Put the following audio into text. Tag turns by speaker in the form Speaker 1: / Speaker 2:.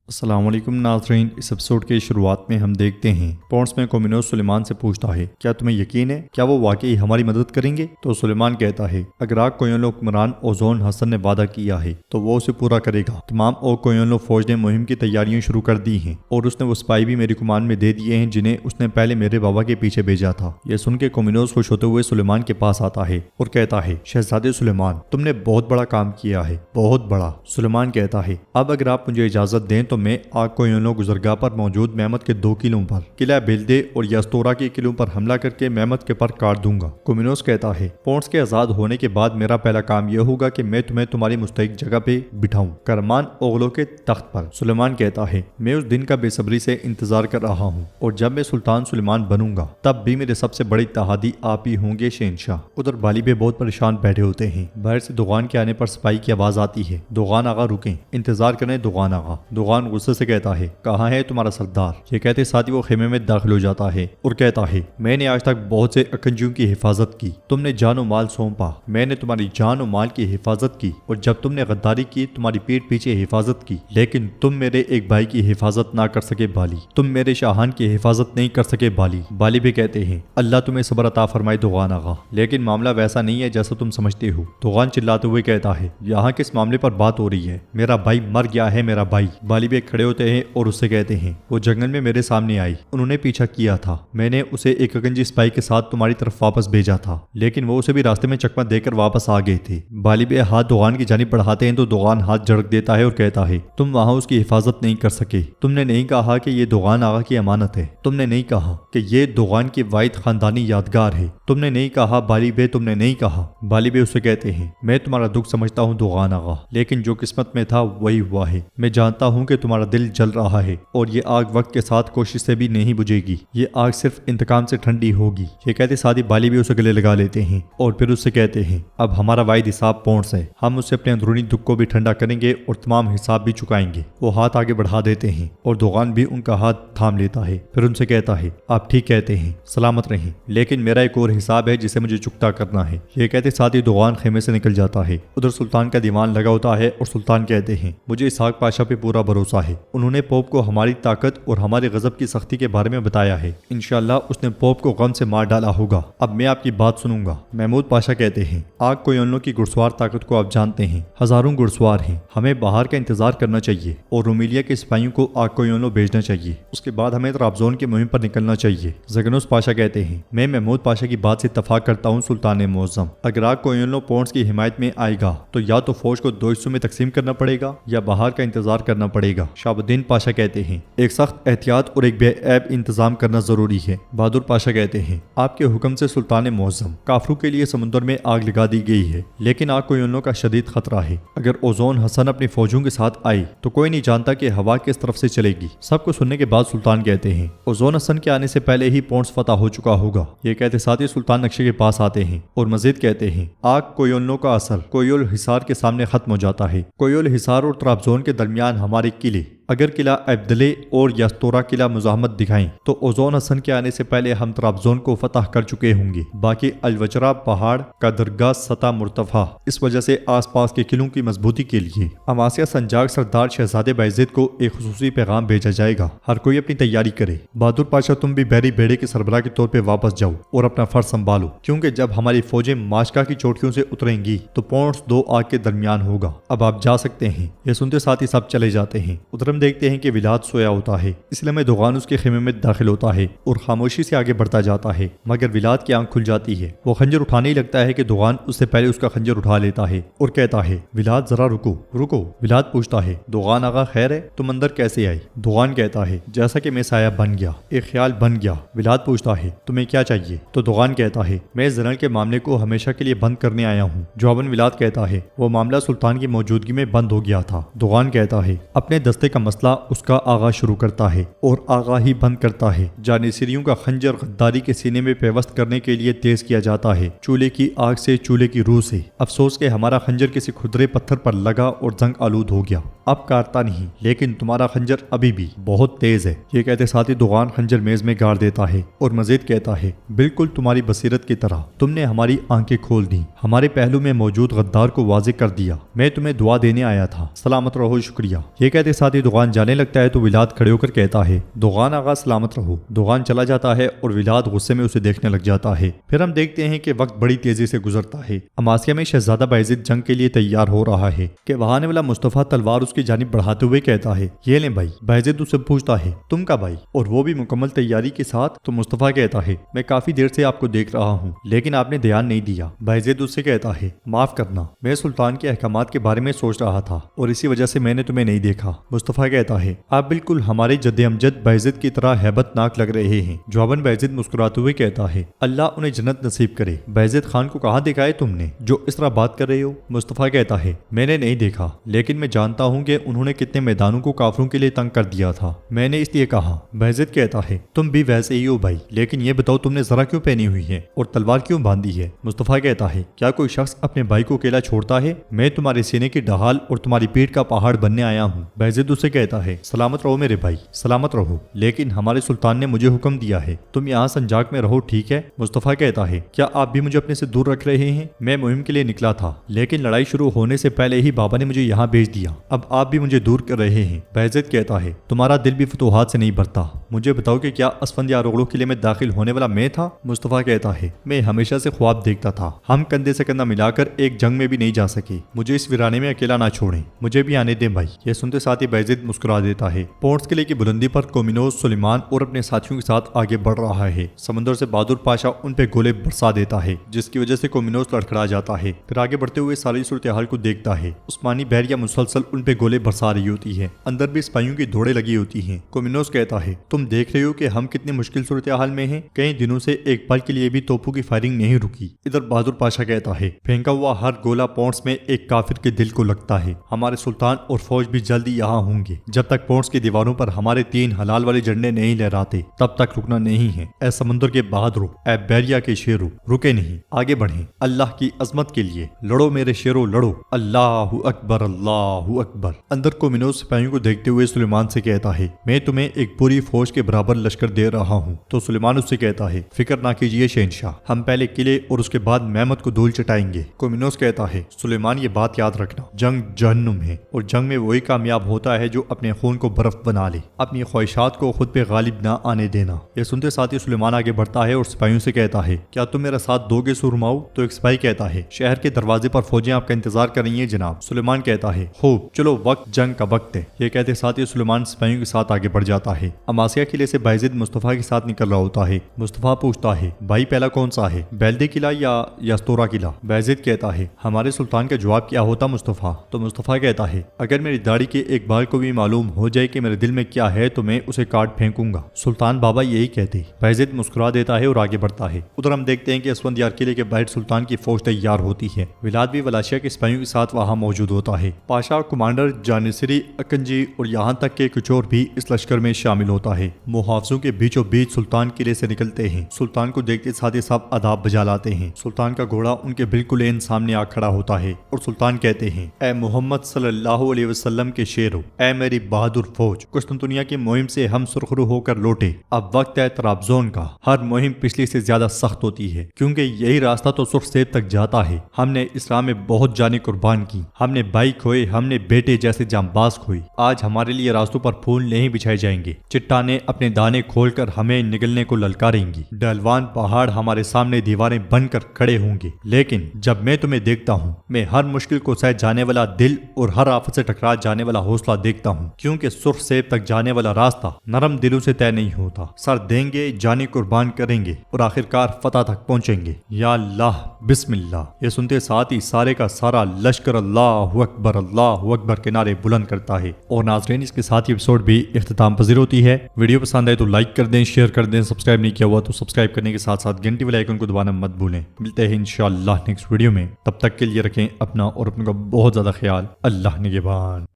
Speaker 1: السلام علیکم ناظرین، اس ایپیسوڈ کے شروعات میں ہم دیکھتے ہیں پونس میں کومینوس سلیمان سے پوچھتا ہے کیا تمہیں یقین ہے کیا وہ واقعی ہماری مدد کریں گے؟ تو سلیمان کہتا ہے اگر آگ کوئنلو حکمران اوزون حسن نے وعدہ کیا ہے تو وہ اسے پورا کرے گا۔ تمام اوگ کوئنلو فوج نے مہم کی تیاریاں شروع کر دی ہیں اور اس نے وہ سپاہی بھی میری کمان میں دے دیے ہیں جنہیں اس نے پہلے میرے بابا کے پیچھے بھیجا تھا۔ یہ سن کے کومینوس خوش ہوتے ہوئے سلیمان کے پاس آتا ہے اور کہتا ہے شہزادے سلیمان، تم نے بہت بڑا کام کیا ہے، بہت بڑا۔ سلیمان کہتا ہے اب اگر آپ مجھے اجازت دیں تو میں آگ کوئنلو گزرگاہ پر موجود مہمت کے 2 قلعوں پر قلعہ بیلدے اور یستورا کے قلعوں پر حملہ کر کے مہمت کے پر کاٹ دوں گا۔ کومینوس کہتا ہے پونس کے آزاد ہونے کے بعد میرا پہلا کام یہ ہوگا کہ میں تمہیں تمہاری مستحق جگہ پہ بٹھاؤں، کرمان اوغلو کے تخت پر۔ سلیمان کہتا ہے میں اس دن کا بے صبری سے انتظار کر رہا ہوں اور جب میں سلطان سلیمان بنوں گا تب بھی میرے سب سے بڑی تحادی آپ ہی ہوں گے شہنشاہ۔ ادھر بالی بے بہت پریشان بیٹھے ہوتے ہیں۔ باہر سے دوغان کے آنے پر سپاہی کی آواز آتی ہے دوغان آغا رکیں، انتظار کریں دوغان آغا۔ دوغان غصے سے کہتا ہے کہاں ہے تمہارا سردار؟ یہ کہتے ساتھ ہی وہ خیمے میں داخل ہو جاتا ہے اور کہتا ہے میں نے آج تک بہت سے اکنجیوں کی حفاظت کی، تم نے جان و مال سونپا، میں نے تمہاری جان و مال کی حفاظت کی، اور جب تم نے غداری کی تمہاری پیٹ پیچھے حفاظت کی، لیکن تم میرے ایک بھائی کی حفاظت نہ کر سکے بالی، تم میرے شاہان کی حفاظت نہیں کر سکے بالی۔ بالی بھی کہتے ہیں اللہ تمہیں صبر عطا فرمائے دوغان آغا، لیکن معاملہ ویسا نہیں ہے جیسا تم سمجھتے ہو۔ دوغان چلاتے ہوئے کہتا ہے یہاں کس معاملے پر بات ہو رہی ہے؟ میرا بھائی مر گیا ہے، میرا بھائی۔ بالی بھی کھڑے ہوتے ہیں اور اس سے کہتے ہیں وہ جنگل میں میرے سامنے آئی، انہوں نے پیچھا کیا تھا، میں نے اسے ایک اکنجی سپاہی کے ساتھ تمہاری طرف واپس بھیجا تھا، لیکن وہ اسے بھی راستے میں چکمہ دے کر واپس آ گئے تھے۔ بالی بے ہاتھ دوغان کی جانب بڑھاتے ہیں تو دوغان ہاتھ جھڑک دیتا ہے اور کہتا ہے تم وہاں اس کی حفاظت نہیں کر سکے، تم نے نہیں کہا کہ یہ دوغان آغا کی امانت ہے، تم نے نہیں کہا کہ یہ دوغان کی واحد خاندانی یادگار ہے، تم نے نہیں کہا بالی بے، تم نے نہیں کہا۔ بالی بے اسے کہتے ہیں میں تمہارا دکھ سمجھتا ہوں دوغان آغا، لیکن جو قسمت میں تھا وہی ہوا ہے، میں جانتا ہوں کہ تمہارا دل جل رہا ہے اور یہ آگ وقت کے ساتھ کوشش سے بھی نہیں بجھے گی، یہ آگ صرف انتقام سے ٹھنڈی ہوگی۔ یہ کہتے ساتھ ہی بالی بھی اسے گلے لگا لیتے ہیں اور پھر اس سے کہتے ہیں اب ہمارا واحد حساب پونس ہے، ہم اس سے اپنے اندرونی دکھ کو بھی ٹھنڈا کریں گے اور تمام حساب بھی چکائیں گے۔ وہ ہاتھ آگے بڑھا دیتے ہیں اور دوغان بھی ان کا ہاتھ تھام لیتا ہے، پھر ان سے کہتا ہے آپ ٹھیک کہتے ہیں، سلامت رہیں، لیکن میرا ایک اور حساب ہے جسے مجھے چکتا کرنا ہے۔ یہ کہتے ساتھ ہی دوغان خیمے سے نکل جاتا ہے۔ ادھر سلطان کا دیوان لگا ہوتا ہے اور سلطان کہتے ہیں مجھے اسحاق پاشا پہ پورا بھروسہ ہے، انہوں نے پوپ کو ہماری طاقت اور ہمارے غضب کی سختی کے بارے میں بتایا ہے، انشاءاللہ اس نے پوپ کو غم سے مار ڈالا ہوگا، اب میں آپ کی بات سنوں گا۔ محمود پاشا کہتے ہیں آگ کوئنلو کی گھڑسوار طاقت کو آپ جانتے ہیں، ہزاروں گھڑسوار ہیں، ہمیں باہر کا انتظار کرنا چاہیے اور رومیلیا کے سپاہیوں کو آگ کوئنلو بھیجنا چاہیے، اس کے بعد ہمیں طرابزون کی مہم پر نکلنا چاہیے۔ زگنوس پاشا کہتے ہیں میں محمود پاشا کی بات سے اتفاق کرتا ہوں سلطان معظم، اگر آگ کوئنلو پونس کی حمایت میں آئے گا تو یا تو فوج کو 2 حصوں میں تقسیم کرنا پڑے گا یا باہر کا انتظار کرنا پڑے گا۔ شہاب الدین پاشا کہتے ہیں ایک سخت احتیاط اور ایک بے عیب انتظام کرنا ضروری ہے۔ بہادر پاشا کہتے ہیں آپ کے حکم سے سلطان معظم، کافروں کے لیے سمندر میں آگ لگا دی گئی ہے، لیکن آگ کوئنلو کا شدید خطرہ ہے، اگر اوزون حسن اپنی فوجوں کے ساتھ آئی تو کوئی نہیں جانتا کہ ہوا کس طرف سے چلے گی۔ سب کو سننے کے بعد سلطان کہتے ہیں اوزون حسن کے آنے سے پہلے ہی پونس فتح ہو چکا ہوگا۔ یہ کہتے ساتھ ہی سلطان نقشے کے پاس آتے ہیں اور مزید کہتے ہیں آگ کوئنلو کا اثر کوئل حصار کے سامنے ختم ہو جاتا ہے، کوئل حصار اور طرابزون کے درمیان ہمارے قلعے، اگر قلعہ عبدلے اور یستورا قلعہ مزاحمت دکھائیں تو اوزون حسن کے آنے سے پہلے ہم طرابزون کو فتح کر چکے ہوں گے۔ باقی الوجرا پہاڑ کا درگاہ سطح مرتفع، اس وجہ سے آس پاس کے قلعوں کی مضبوطی کے لیے اماسیہ سنجاق سردار شہزادے باعزت کو ایک خصوصی پیغام بھیجا جائے گا، ہر کوئی اپنی تیاری کرے۔ بہادر پاشا تم بھی بحری بیڑے کے سربراہ کے طور پہ واپس جاؤ اور اپنا فرض سنبھالو، کیونکہ جب ہماری فوجیں ماشکا کی چوٹیوں سے اتریں گی تو پونس 2 آگ کے درمیان ہوگا، اب آپ جا سکتے ہیں۔ یہ سنتے ساتھ ہی سب چلے جاتے ہیں۔ ادھر ہم دیکھتے ہیں کہ ولاد سویا ہوتا ہے، اس لیے میں دوغان اس کے خیمے میں داخل ہوتا ہے اور خاموشی سے آگے بڑھتا جاتا ہے، مگر ولاد کی آنکھ کھل جاتی ہے، وہ خنجر اٹھانے ہی لگتا ہے کہ دوغان اس سے پہلے اس کا خنجر اٹھا لیتا ہے اور کہتا ہے ولاد ذرا رکو رکو۔ ولاد پوچھتا ہے دوغان آغا خیر ہے، تم اندر کیسے آئی؟ دوغان کہتا ہے جیسا کہ میں سایہ بن گیا، ایک خیال بن گیا۔ ولاد پوچھتا ہے تمہیں کیا چاہیے؟ تو دوغان کہتا ہے میں اس زنل کے معاملے کو ہمیشہ کے لیے بند کرنے آیا ہوں۔ جواباً ولاد کہتا ہے وہ معاملہ سلطان کی موجودگی میں بند ہو گیا تھا۔ دوغان کہتا ہے اپنے دستے کا مسئلہ اس کا آغا شروع کرتا ہے اور آغا ہی بند کرتا ہے، جانشینیوں کا خنجر غداری کے سینے میں پیوست کرنے کے لیے تیز کیا جاتا ہے، چولہے کی آگ سے، چولہے کی روح سے۔ افسوس کہ ہمارا خنجر کسی کھدرے پتھر پر لگا اور زنگ آلود ہو گیا، اب کاٹتا نہیں، لیکن تمہارا خنجر ابھی بھی بہت تیز ہے۔ یہ کہتے ساتھ ہی دوغان خنجر میز میں گاڑ دیتا ہے اور مزید کہتا ہے بالکل تمہاری بصیرت کی طرح تم نے ہماری آنکھیں کھول دی، ہمارے پہلو میں موجود غدار کو واضح کر دیا، میں تمہیں دعا دینے آیا تھا، سلامت رہو، شکریہ۔ یہ کہتے ساتھ ہی دوغان دوغان جانے لگتا ہے تو ولاد کھڑے ہو کر کہتا ہے دوغان آغا سلامت رہو۔ دوغان چلا جاتا ہے اور ولاد غصے میں اسے دیکھنے لگ جاتا ہے۔ پھر ہم دیکھتے ہیں کہ وقت بڑی تیزی سے گزرتا ہے۔ اماسیہ میں شہزادہ بایزید جنگ کے لیے تیار ہو رہا ہے کہ وہاں آنے والا مصطفیٰ تلوار اس کی جانب بڑھاتے ہوئے کہتا ہے یہ لیں بھائی۔ بایزید اسے پوچھتا ہے تم کب آئی؟ اور وہ بھی مکمل تیاری کے ساتھ۔ تو مصطفیٰ کہتا ہے میں کافی دیر سے آپ کو دیکھ رہا ہوں لیکن آپ نے دھیان نہیں دیا۔ بایزید اس سے کہتا ہے معاف کرنا، میں سلطان کے احکامات کے بارے میں سوچ رہا تھا اور اسی وجہ سے میں نے تمہیں نہیں دیکھا۔ مصطفیٰ کہتا ہے آپ بالکل ہمارے جد امجد بایزید کی طرح ہیبت ناک لگ رہے ہیں۔ جواباً بایزید مسکراتے ہوئے کہتا ہے اللہ انہیں جنت نصیب کرے۔ بایزید خان کو کہاں دیکھا ہے تم نے جو اس طرح بات کر رہے ہو؟ مصطفیٰ کہتا ہے میں نے نہیں دیکھا لیکن میں جانتا ہوں کہ انہوں نے کتنے میدانوں کو کافروں کے لیے تنگ کر دیا تھا، میں نے اس لیے کہا۔ بایزید کہتا ہے تم بھی ویسے ہی ہو بھائی، لیکن یہ بتاؤ تم نے ذرا کیوں پہنی ہوئی ہے اور تلوار کیوں باندھی ہے؟ مصطفیٰ کہتا ہے کیا کوئی شخص اپنے بھائی کو اکیلا چھوڑتا ہے؟ میں تمہارے سینے کی ڈھال اور تمہاری پیٹھ کا پہاڑ بننے آیا ہوں۔ بایزید اسے کہتا ہے سلامت رہو میرے بھائی، سلامت رہو، لیکن ہمارے سلطان نے مجھے حکم دیا ہے تم یہاں سنجاق میں رہو، ٹھیک ہے؟ مصطفیٰ کہتا ہے کیا آپ بھی مجھے اپنے سے دور رکھ رہے ہیں؟ میں مہم کے لیے نکلا تھا لیکن لڑائی شروع ہونے سے پہلے ہی بابا نے مجھے یہاں بھیج دیا، اب آپ بھی مجھے دور کر رہے ہیں۔ بایزید کہتا ہے تمہارا دل بھی فتوحات سے نہیں بھرتا، مجھے بتاؤ کہ کیا اسفندیار اغلو قلعے میں داخل ہونے والا میں تھا؟ مصطفیٰ کہتا ہے میں ہمیشہ سے خواب دیکھتا تھا، ہم کندھے سے کندھا ملا کر ایک جنگ میں بھی نہیں جا سکے، مجھے اس ویرانے میں اکیلا نہ چھوڑیں، مجھے بھی آنے دیں بھائی۔ یہ سنتے ساتھ ہی بایزید مسکرا دیتا ہے۔ پونٹس قلعے کی بلندی پر کومینوس سلیمان اور اپنے ساتھیوں کے ساتھ آگے بڑھ رہا ہے۔ سمندر سے بہادر پاشا ان پہ گولے برسا دیتا ہے جس کی وجہ سے کومینوس لڑکھڑا جاتا ہے۔ پھر آگے بڑھتے ہوئے ساری صورتحال کو دیکھتا ہے۔ عثمانی بحریہ مسلسل ان پہ گولے برسا رہی ہوتی ہے، اندر بھی سپاہیوں کی دوڑیں لگی ہوتی ہیں۔ کومینوس کہتا ہے تم دیکھ رہے ہو کہ ہم کتنی مشکل صورتحال میں ہیں، کئی دنوں سے ایک پل کے لیے بھی توپوں کی فائرنگ نہیں رکی۔ ادھر بہادر پاشا کہتا ہے پھینکا ہوا ہر گولہ پونٹس میں ایک کافر کے دل کو لگتا ہے، ہمارے سلطان اور فوج بھی جلدی یہاں ہوں گے، جب تک پونٹس کی دیواروں پر ہمارے 3 حلال والے جھنڈے نہیں لہراتے تب تک رکنا نہیں ہے۔ اے سمندر کے بہادروں، اے بحریہ کے شیروں، رکے نہیں، آگے بڑھیں، اللہ کی عظمت کے لیے لڑو میرے شیروں، لڑو، اللہ اکبر، اللہ اکبر۔ اندر کومینوس سپاہیوں کو دیکھتے ہوئے سلیمان سے کہتا ہے میں تمہیں ایک پوری فوج کے برابر لشکر دے رہا ہوں۔ تو سلیمان اس سے کہتا ہے فکر نہ کیجئے شہنشاہ، ہم پہلے قلعے اور اس کے بعد محمد کو دھول چٹائیں گے۔ کومینوس کہتا ہے سلیمان یہ بات یاد رکھنا، جنگ جہنم ہے اور جنگ میں وہی کامیاب ہوتا ہے جو اپنے خون کو برف بنا لے، اپنی خواہشات کو خود پہ غالب نہ آنے دینا۔ یہ سنتے ساتھ ہی سلیمان آگے بڑھتا ہے اور سپاہیوں سے کہتا ہے کیا تم میرا ساتھ دو گے سورماؤ؟ تو ایک سپاہی کہتا ہے شہر کے دروازے پر فوجیں آپ کا انتظار کر رہی ہیں جناب۔ سلیمان کہتا ہے خوب، چلو وقت جنگ کا وقت ہے۔ یہ کہتے ساتھ ہی سلیمان سپاہیوں کے ساتھ آگے بڑھ جاتا ہے۔ اماسیہ قلعے سے بایزید مصطفیٰ کے ساتھ نکل رہا ہوتا ہے۔ مصطفیٰ پوچھتا ہے بھائی پہلا کون سا ہے، بیلدے قلعہ یا یستورا قلعہ؟ بایزید کہتا ہے ہمارے سلطان کا جواب کیا ہوتا مصطفیٰ؟ تو مصطفیٰ کہتا ہے اگر میری داڑھی کے ایک بال کو بھی معلوم ہو جائے کہ میرے دل میں کیا ہے تو میں اسے کاٹ پھینکوں گا۔ سلطان بابا یہی کہتے۔ بایزید مسکرا دیتا ہے اور آگے بڑھتا ہے۔ ادھر ہم دیکھتے ہیں کہ اسفندیار قلعے کے باہر سلطان کی فوج تیار ہوتی ہے۔ ولاد بھی ولاشیا کے سپاہیوں کے ساتھ وہاں موجود ہوتا ہے۔ پاشا، کمانڈر جانسری، اکنجی اور یہاں تک کہ کچھ اور بھی اس لشکر میں شامل ہوتا ہے۔ محافظوں کے بیچوں بیچ سلطان قلعے سے نکلتے ہیں۔ سلطان کو دیکھتے ساتھ ہی سب آداب بجا لاتے ہیں۔ سلطان کا گھوڑا ان کے بالکل عین سامنے آ کھڑا ہوتا ہے اور سلطان کہتے ہیں اے محمد صلی اللہ علیہ وسلم کے شیرو، اے میری بہادر فوج، قسطنطنیہ کی مہم سے ہم سرخرو ہو کر لوٹے، اب وقت ہے طرابزون کا۔ ہر مہم پچھلی سے زیادہ سخت ہوتی ہے کیونکہ یہی راستہ تو سرخ سیب تک جاتا ہے۔ ہم نے اسلام میں بہت جانیں قربان کی، ہم نے بھائی کھوئے، ہم نے بیٹے جیسے جانباز کھوئے۔ آج ہمارے لیے راستوں پر پھول نہیں بچھائے جائیں گے، چٹانیں اپنے دانے کھول کر ہمیں نگلنے کو للکاریں گی، ڈھلوان پہاڑ ہمارے سامنے دیواریں بن کر کھڑے ہوں گے۔ لیکن جب میں تمہیں دیکھتا ہوں میں ہر مشکل کو سہ جانے والا دل اور ہر آفت سے ٹکرا جانے والا حوصلہ دیکھتا ہوں، کیونکہ سرخ سیب تک جانے والا راستہ نرم دلوں سے طے نہیں ہوتا۔ سر دیں گے، جانیں قربان کریں گے اور آخرکار فتح تک پہنچیں گے۔ یا اللہ، بسم اللہ۔ یہ سنتے ساتھ ہی سارے کا سارا لشکر اللہ اکبر کے نعرے بلند کرتا ہے۔ اور ناظرین اس کے ساتھ ہی ایپیسوڈ بھی اختتام پذیر ہوتی ہے۔ ویڈیو پسند آئے تو لائک کر دیں، شیئر کر دیں، سبسکرائب نہیں کیا ہوا تو سبسکرائب کرنے کے ساتھ ساتھ گھنٹی والے آئیکن کو دبانا مت بھولیں۔ ملتے ہیں انشاءاللہ نیکسٹ ویڈیو میں، تب تک کے لیے رکھیں اپنا اور اپنے کا بہت زیادہ خیال۔ اللہ نگہبان۔